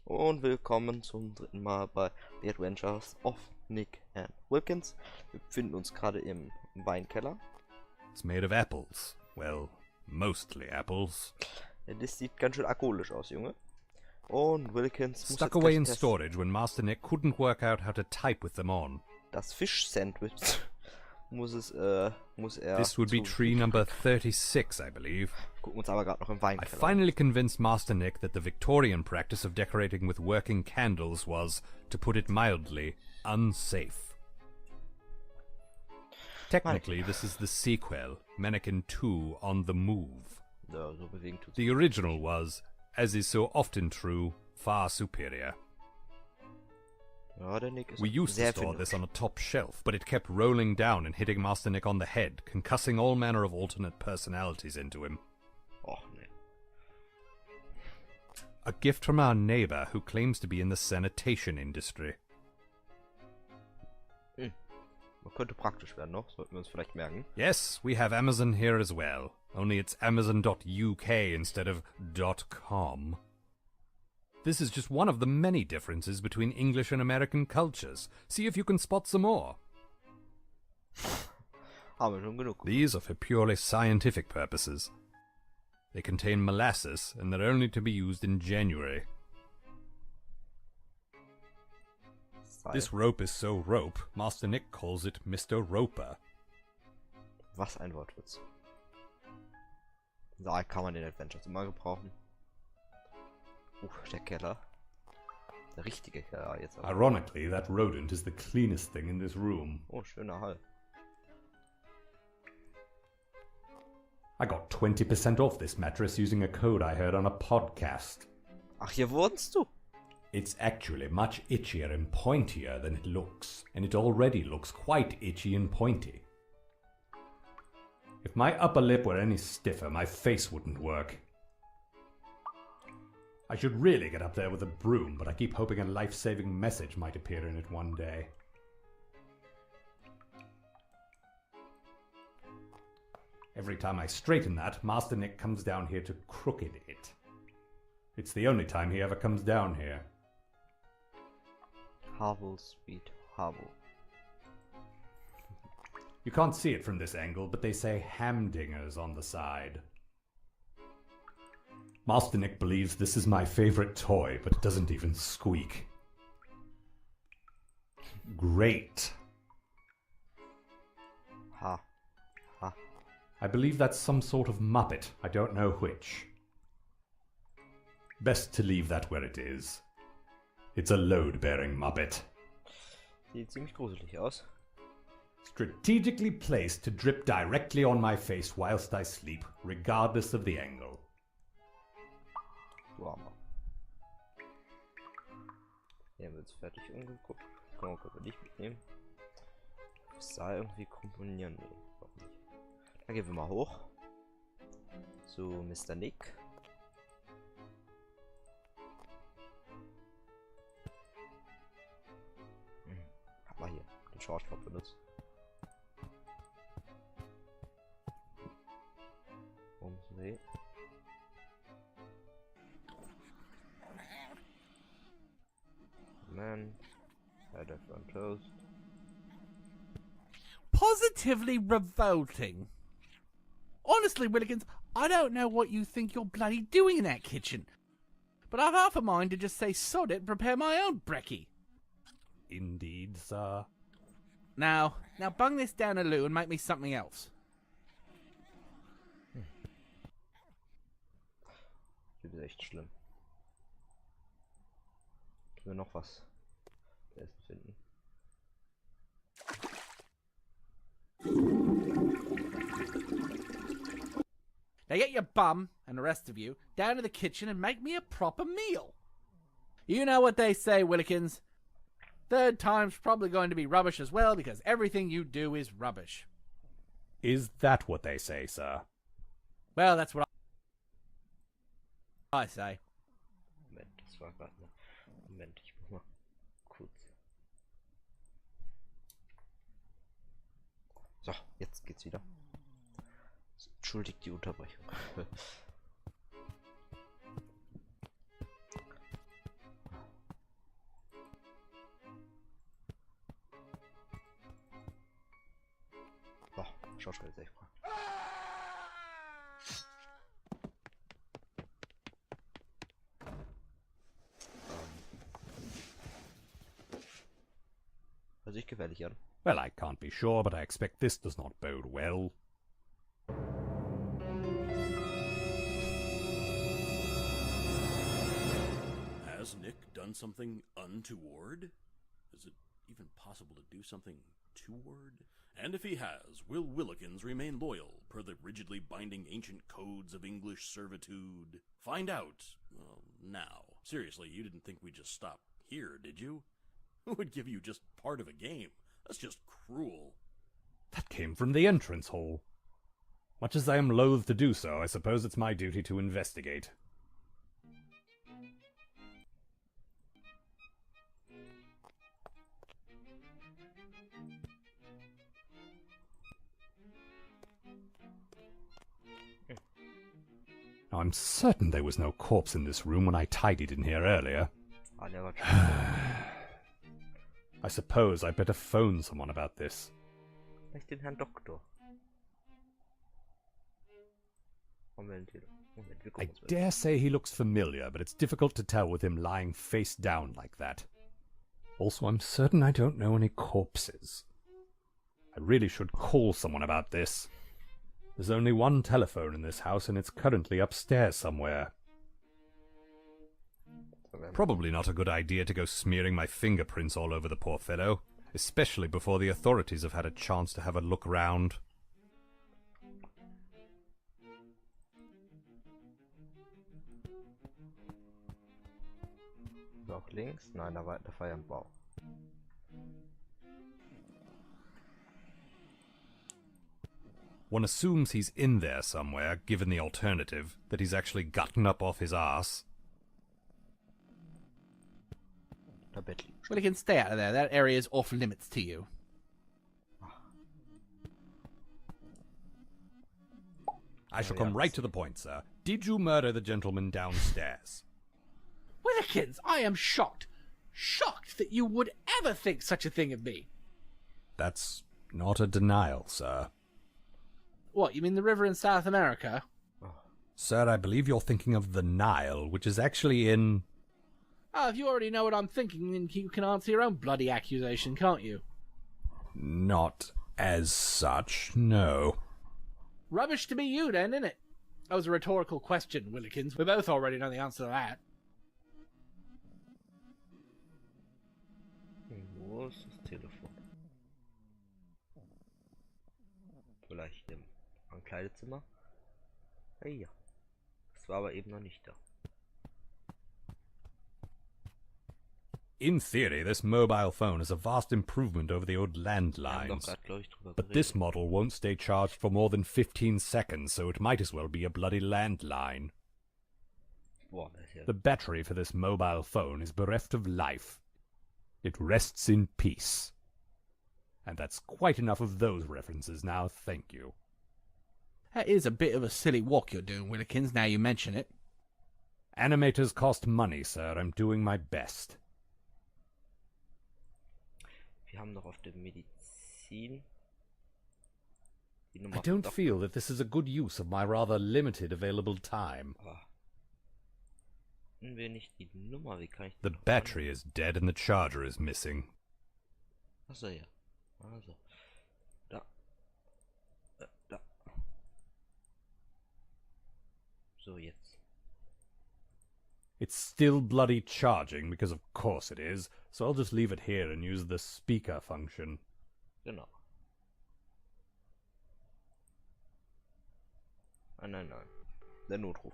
Und willkommen zum dritten Mal bei The Adventures of Nick and Willikins. Wir befinden uns gerade im Weinkeller. It's made of apples. Well, mostly apples. Das sieht ganz schön alkoholisch aus, Junge. Und Willikins muss Stuck jetzt away gleich in storage when Master Nick couldn't work out how to type with them on. das Fisch-Sandwich muss er This would be tree number 36, I believe. Gucken uns aber gerade noch im I Weinkeller. finally convinced Master Nick that the Victorian practice of decorating with working candles was, to put it mildly, unsafe. Technically, this is the sequel, Mannequin 2 on the Move. Ja, so bewegen tut's. The original was, as is so often true, far superior. Ja, der Nick ist We used to sehr store erfinderisch. this on a top shelf, but it kept rolling down and hitting Master Nick on the head, concussing all manner of alternate personalities into him. Och, nee. A gift from our neighbor who claims to be in the sanitation industry. Man könnte praktisch werden noch, sollten wir uns vielleicht merken. Yes, we have Amazon here as well, only it's amazon.uk instead of .com. This is just one of the many differences between English and American cultures. See if you can spot some more. Haben wir schon genug. These are for purely scientific purposes. They contain molasses, and they're only to be used in January. This rope is so rope, Master Nick calls it Mr. Roper. Was ein Wortwitz. Da kann man den Adventures immer gebrauchen. Der Keller. Der richtige Keller jetzt aber. Ironically, that rodent is the cleanest thing in this room. Oh, schöner Hall. I got 20% off this mattress using a code I heard on a podcast. Ach, hier wohnst du? It's actually much itchier and pointier than it looks, and it already looks quite itchy and pointy. If my upper lip were any stiffer, my face wouldn't work. I should really get up there with a broom, but I keep hoping a life-saving message might appear in it one day. Every time I straighten that, Master Nick comes down here to crooked it. It's the only time he ever comes down here. Havel, Sweet Havel. You can't see it from this angle, but they say Hamdingers on the side. Master Nick believes this is my favorite toy, but it doesn't even squeak. Great. Ha. Ha. I believe that's some sort of Muppet. I don't know which. Best to leave that where it is. It's a load-bearing Muppet. Sieht ziemlich gruselig aus. Strategically placed to drip directly on my face whilst I sleep, regardless of the angle. Du Armer. Hier wird es fertig umgeguckt. Können wir nicht mitnehmen. Das sah irgendwie komponieren. Nee, doch nicht. Dann gehen wir mal hoch. Zu Mr. Nick. Hab mal hier den Shortcut benutzt. Umsehen. Man, had a front toast. Positively revolting. Honestly, Willikins, I don't know what you think you're bloody doing in that kitchen, but I've half a mind to just say sod it and prepare my own brekkie. Indeed, sir. Now bung this down a loo and make me something else. Das ist echt schlimm. Können wir noch was finden? Now get your bum, and the rest of you, down to the kitchen and make me a proper meal. You know what they say, Willikins. Third time's probably going to be rubbish as well, because everything you do is rubbish. Is that what they say, sir? Well, that's what I say. Moment, das war gerade eine... Moment, ich muss mal kurz... So, jetzt geht's wieder. Entschuldigt die Unterbrechung. Schauspiel ist echt cool. Hört sich gefährlich an. Well, I can't be sure, but I expect this does not bode well. Has Nick done something untoward? Is it even possible to do something toward? And if he has, will Willikins remain loyal per the rigidly binding ancient codes of English servitude? Find out, well, now. Seriously, you didn't think we'd just stop here, did you? Who would give you just part of a game? That's just cruel. That came from the entrance hall. Much as I am loath to do so, I suppose it's my duty to investigate. Now, I'm certain there was no corpse in this room when I tidied in here earlier. I never I suppose I'd better phone someone about this. Vielleicht den Herrn Doktor. Moment, wir I gucken uns mal. dare say he looks familiar, but it's difficult to tell with him lying face down like that. Also, I'm certain I don't know any corpses. I really should call someone about this. There's only one telephone in this house, and it's currently upstairs somewhere. Probably not a good idea to go smearing my fingerprints all over the poor fellow, especially before the authorities have had a chance to have a look round. Noch links? Nein, da war ein Bauch. One assumes he's in there somewhere, given the alternative, that he's actually gotten up off his arse. Der Bett liegt. Willikins, stay out of there. That area is off limits to you. I shall come right to the point, sir. Did you murder the gentleman downstairs? Willikins, I am shocked. Shocked that you would ever think such a thing of me. That's not a denial, sir. What, you mean the river in South America? Sir, I believe you're thinking of the Nile, which is actually in... Ah, if you already know what I'm thinking, then you can answer your own bloody accusation, can't you? Not as such, no. Rubbish to be you, then, innit? That was a rhetorical question, Willikins. We both already know the answer to that. Wo ist das Telefon? Vielleicht im Ankleidezimmer? Hey, ja. Das war aber eben noch nicht da. In theory, this mobile phone is a vast improvement over the old landlines. But this model won't stay charged for more than 15 seconds, so it might as well be a bloody landline. Boah, das ist ja... The battery for this mobile phone is bereft of life. It rests in peace. And that's quite enough of those references now, thank you. That is a bit of a silly walk you're doing, Willikins, now you mention it. Animators cost money, sir. I'm doing my best. Wir haben noch auf der Medizin... Die Nummer I don't feel that this is a good use of my rather limited available time. Wir nicht die Nummer, wie kann ich The battery is dead and the charger is missing. Achso, ja. Also. Da. Da. So, jetzt. It's still bloody charging, because of course it is, so I'll just leave it here and use the speaker function. Genau. Nein. Der Notruf.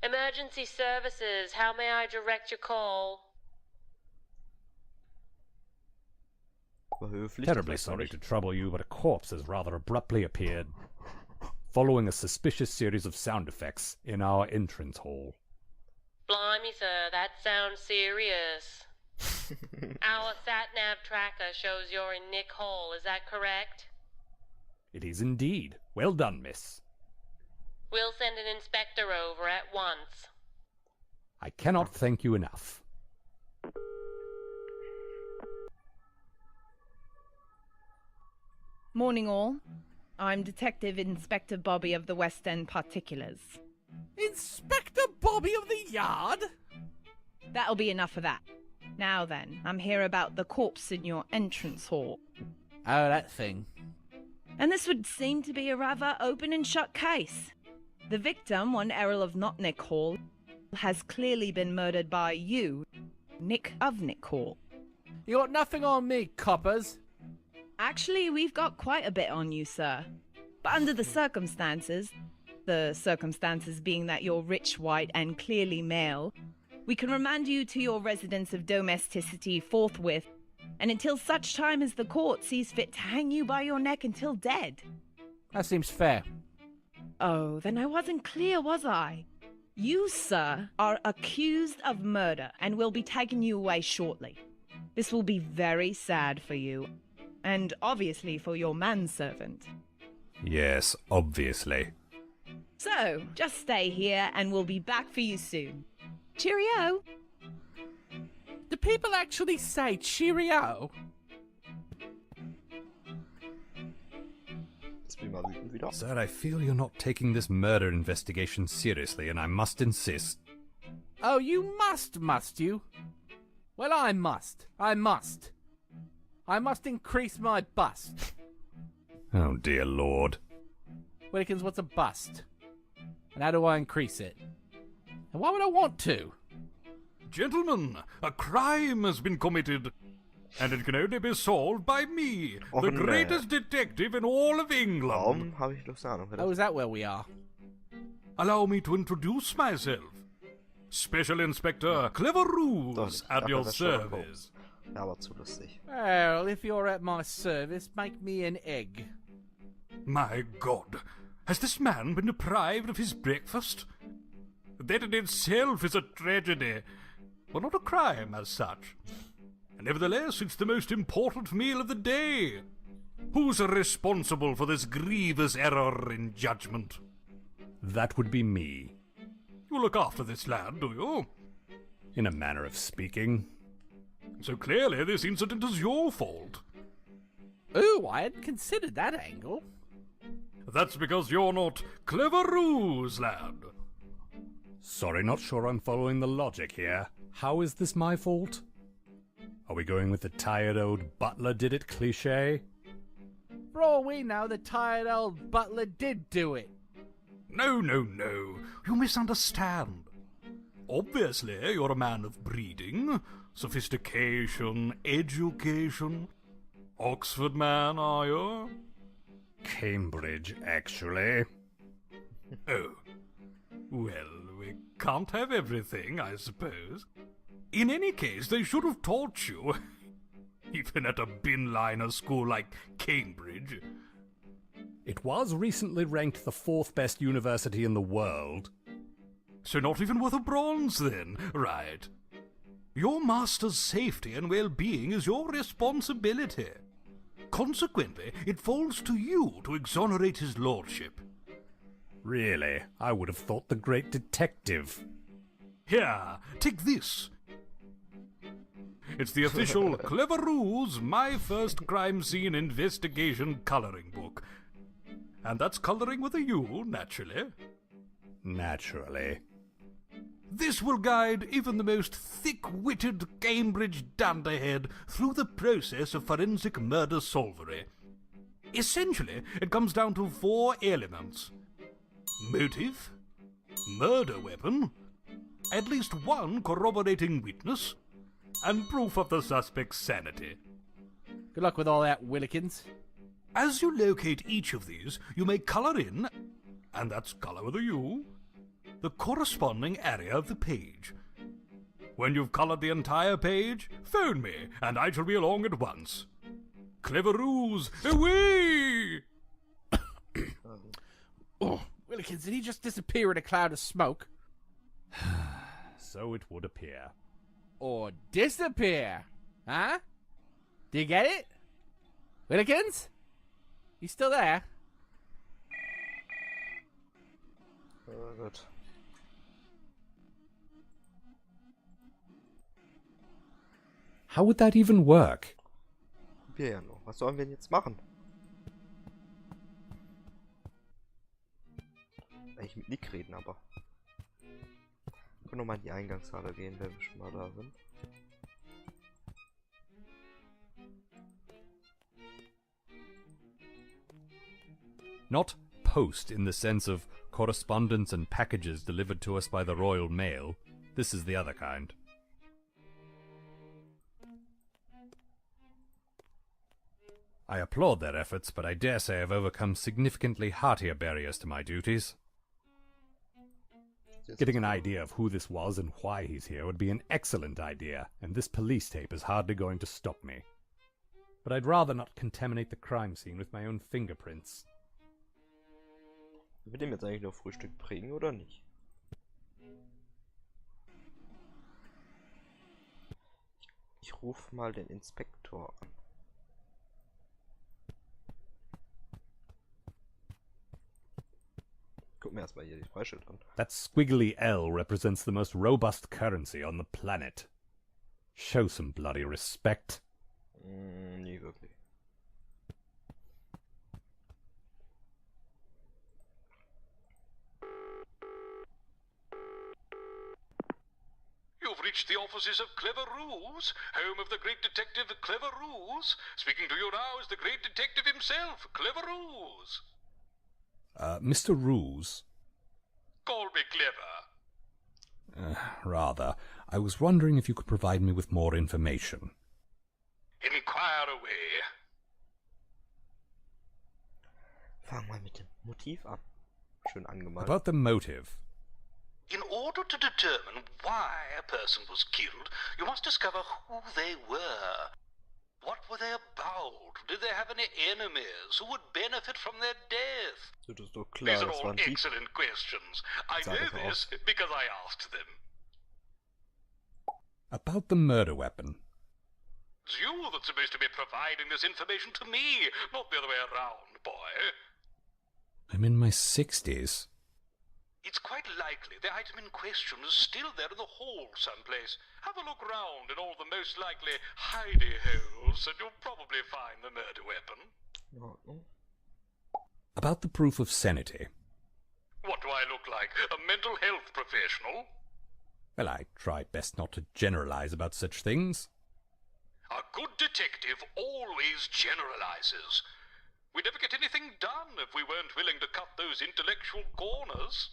Emergency services, how may I direct your call? War höflich. Terribly sorry to trouble you, but a corpse has rather abruptly appeared, following a suspicious series of sound effects in our entrance hall. Blimey, sir, that sounds serious. Our sat-nav tracker shows you're in Nick Hall, is that correct? It is indeed. Well done, miss. We'll send an inspector over at once. I cannot thank you enough. Morning all. I'm Detective Inspector Bobby of the West End Particulars. Inspector Bobby of the Yard? That'll be enough of that. Now then, I'm here about the corpse in your entrance hall. Oh, that thing. And this would seem to be a rather open and shut case. The victim, one Errol of Not Nick Hall, has clearly been murdered by you, Nick of Nick Hall. You got nothing on me, coppers. Actually, we've got quite a bit on you, sir. But under the circumstances being that you're rich, white, and clearly male, we can remand you to your residence of domesticity forthwith, and until such time as the court sees fit to hang you by your neck until dead. That seems fair. Oh, then I wasn't clear, was I? You, sir, are accused of murder and will be taking you away shortly. This will be very sad for you, and obviously for your manservant. Yes, obviously. So, just stay here and we'll be back for you soon. Cheerio! Do people actually say cheerio? Jetzt bin ich mal wütend wieder. Sir, I feel you're not taking this murder investigation seriously, and I must insist. Oh, you must you? Well, I must. I must increase my bust. Oh, dear Lord. Willikins, what's a bust? And how do I increase it? And why would I want to? Gentlemen, a crime has been committed, and it can only be solved by me, Och, the nej. greatest detective in all of England. Warum habe ich bloß eine Ahnung? Oh, is that where we are? Allow me to introduce myself. Special Inspector Clever Ruse Doch, at ach, your das ist schon service. Ja, aber zu lustig. Well, if you're at my service, make me an egg. My God, has this man been deprived of his breakfast? That in itself is a tragedy, but not a crime as such. Nevertheless, it's the most important meal of the day. Who's responsible for this grievous error in judgment? That would be me. You look after this lad, do you? In a manner of speaking. So clearly this incident is your fault. Ooh, I hadn't considered that angle. That's because you're not Clever Ruse, lad. Sorry, not sure I'm following the logic here. How is this my fault? Are we going with the tired old butler did it cliché? For all we know, the tired old butler did do it. No. You misunderstand. Obviously, you're a man of breeding, sophistication, education. Oxford man, are you? Cambridge, actually. Oh. Well, we can't have everything, I suppose. In any case, they should have taught you. Even at a bin-liner school like Cambridge. It was recently ranked the 4th best university in the world. So not even worth a bronze, then, right? Your master's safety and well-being is your responsibility. Consequently, it falls to you to exonerate his lordship. Really? I would have thought the great detective. Here, take this. It's the official Clever Ruse My First Crime Scene Investigation coloring book. And that's coloring with a U, naturally. Naturally. This will guide even the most thick-witted Cambridge dunderhead through the process of forensic murder solvery. Essentially, it comes down to 4 elements. Motive, murder weapon, at least one corroborating witness, and proof of the suspect's sanity. Good luck with all that, Willikins. As you locate each of these, you may colour in, and that's colour with a U, the corresponding area of the page. When you've coloured the entire page, phone me, and I shall be along at once. Clever Ruse, away! Oh, Willikins, did he just disappear in a cloud of smoke? So it would appear. Or disappear? Huh? Do you get it? Willikins? You still there? Gut. How would that even work? Wir ja noch. Was sollen wir denn jetzt machen? eigentlich mit Nick reden, aber... Wir können nochmal in die Eingangshalle gehen, wenn wir schon mal da sind. Not post in the sense of correspondence and packages delivered to us by the Royal Mail. This is the other kind. I applaud their efforts, but I dare say I've overcome significantly heartier barriers to my duties. Getting an idea of who this was and why he's here would be an excellent idea, and this police tape is hardly going to stop me. But I'd rather not contaminate the crime scene with my own fingerprints. Wird dem jetzt eigentlich noch Frühstück bringen oder nicht? Ich rufe mal den Inspektor an. Guck mir erstmal hier die Freischild an. That squiggly L represents the most robust currency on the planet. Show some bloody respect. Nie wirklich. You've reached the offices of Clever Ruse, home of the great detective Clever Ruse. Speaking to you now is the great detective himself, Clever Ruse. Mr. Ruse? Call me Clever. Rather. I was wondering if you could provide me with more information. Inquire away. Fangen wir mit dem Motiv an. Schön angemalt. About the motive. In order to determine why a person was killed, you must discover who they were. What were they about? Did they have any enemies who would benefit from their death? Das ist doch klar, These are das war all ein Dieb. excellent questions. I Sah know doch this because I asked them. About the murder weapon. It's you that's supposed to be providing this information to me, not the other way around, boy. I'm in my 60s. It's quite likely the item in question is still there in the hall someplace. Have a look round in all the most likely hidey holes, and you'll probably find the murder weapon. Ja. About the proof of sanity. What do I look like? A mental health professional? Well, I try best not to generalize about such things. A good detective always generalizes. We'd never get anything done if we weren't willing to cut those intellectual corners.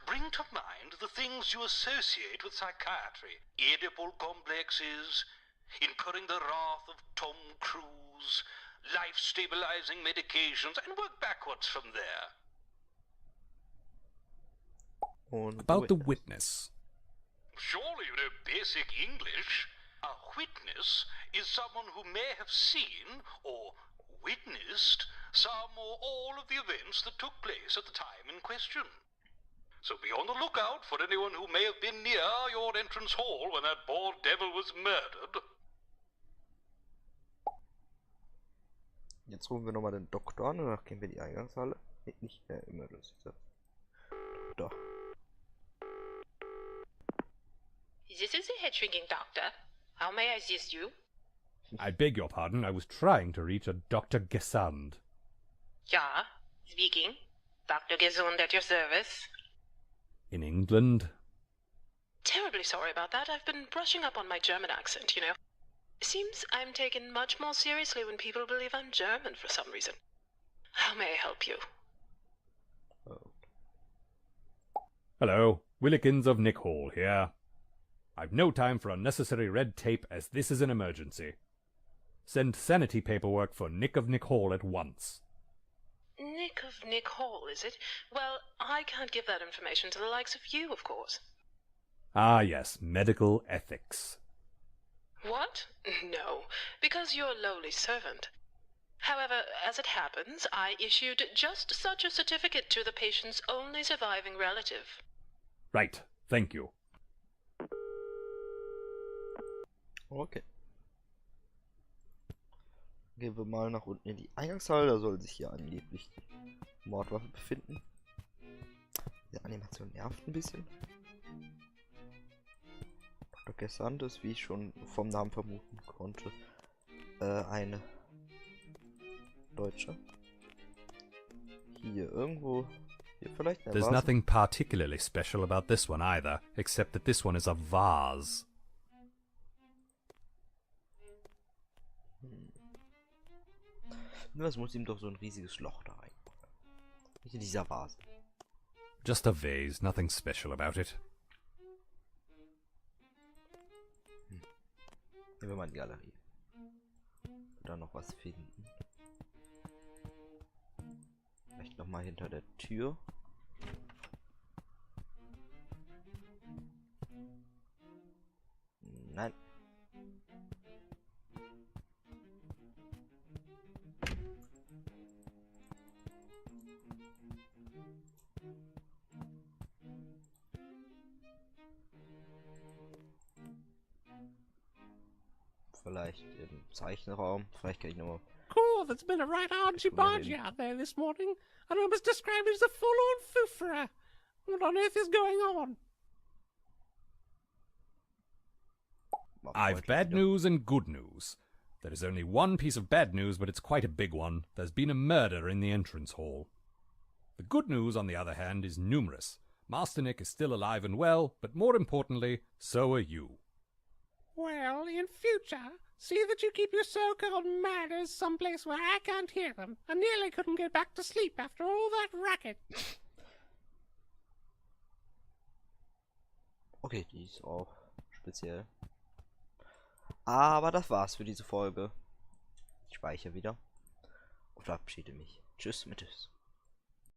Bring to mind the things you associate with psychiatry. Oedipal complexes, incurring the wrath of Tom Cruise, life-stabilizing medications, and work backwards from there. Und About the witness. Surely you know basic English. A witness is someone who may have seen or witnessed some or all of the events that took place at the time in question. So be on the lookout for anyone who may have been near your entrance hall when that poor devil was murdered. Jetzt rufen wir nochmal den Doktor an und danach gehen wir in die Eingangshalle. Nee, nicht Emergency. Doch. This is the head-shrinking doctor. How may I assist you? I beg your pardon, I was trying to reach a Dr. Gesand. Ja, speaking. Dr. Gesund at your service. In England? Terribly sorry about that. I've been brushing up on my German accent, you know. Seems I'm taken much more seriously when people believe I'm German for some reason. How may I help you? Oh. Hello, Willikins of Nick Hall here. I've no time for unnecessary red tape, as this is an emergency. Send sanity paperwork for Nick of Nick Hall at once. Nick of Nick Hall, is it? Well, I can't give that information to the likes of you, of course. Ah yes, medical ethics. What? No, because you're a lowly servant. However, as it happens, I issued just such a certificate to the patient's only surviving relative. Right, thank you. Okay. Gehen wir mal nach unten in die Eingangshalle. Da soll sich hier angeblich die Mordwaffe befinden. Die Animation nervt ein bisschen. Dr. Gesand ist, wie ich schon vom Namen vermuten konnte, eine Deutsche. Hier irgendwo Hier vielleicht eine There's Vase? nothing particularly special about this one either, except that this one is a vase. Nur es muss ihm doch so ein riesiges Loch da rein. Nicht in dieser Vase. Just a vase, nothing special about it. Nehmen wir mal in die Galerie. Oder noch was finden. Vielleicht nochmal hinter der Tür. Nein. Vielleicht im Zeichenraum. Vielleicht kann ich nochmal. Cool, there's been a right argy-bargy out there this morning, and I was described as a full-on foofera. What on earth is going on? I've bad news and good news. There is only one piece of bad news, but it's quite a big one. There's been a murder in the entrance hall. The good news, on the other hand, is numerous. Master Nick is still alive and well, but more importantly, so are you. Well, in future, see that you keep your so-called manners someplace where I can't hear them. I nearly couldn't get back to sleep after all that racket. Okay, die ist auch speziell. Aber das war's für diese Folge. Ich speichere wieder und verabschiede mich. Tschüss mit Tschüss.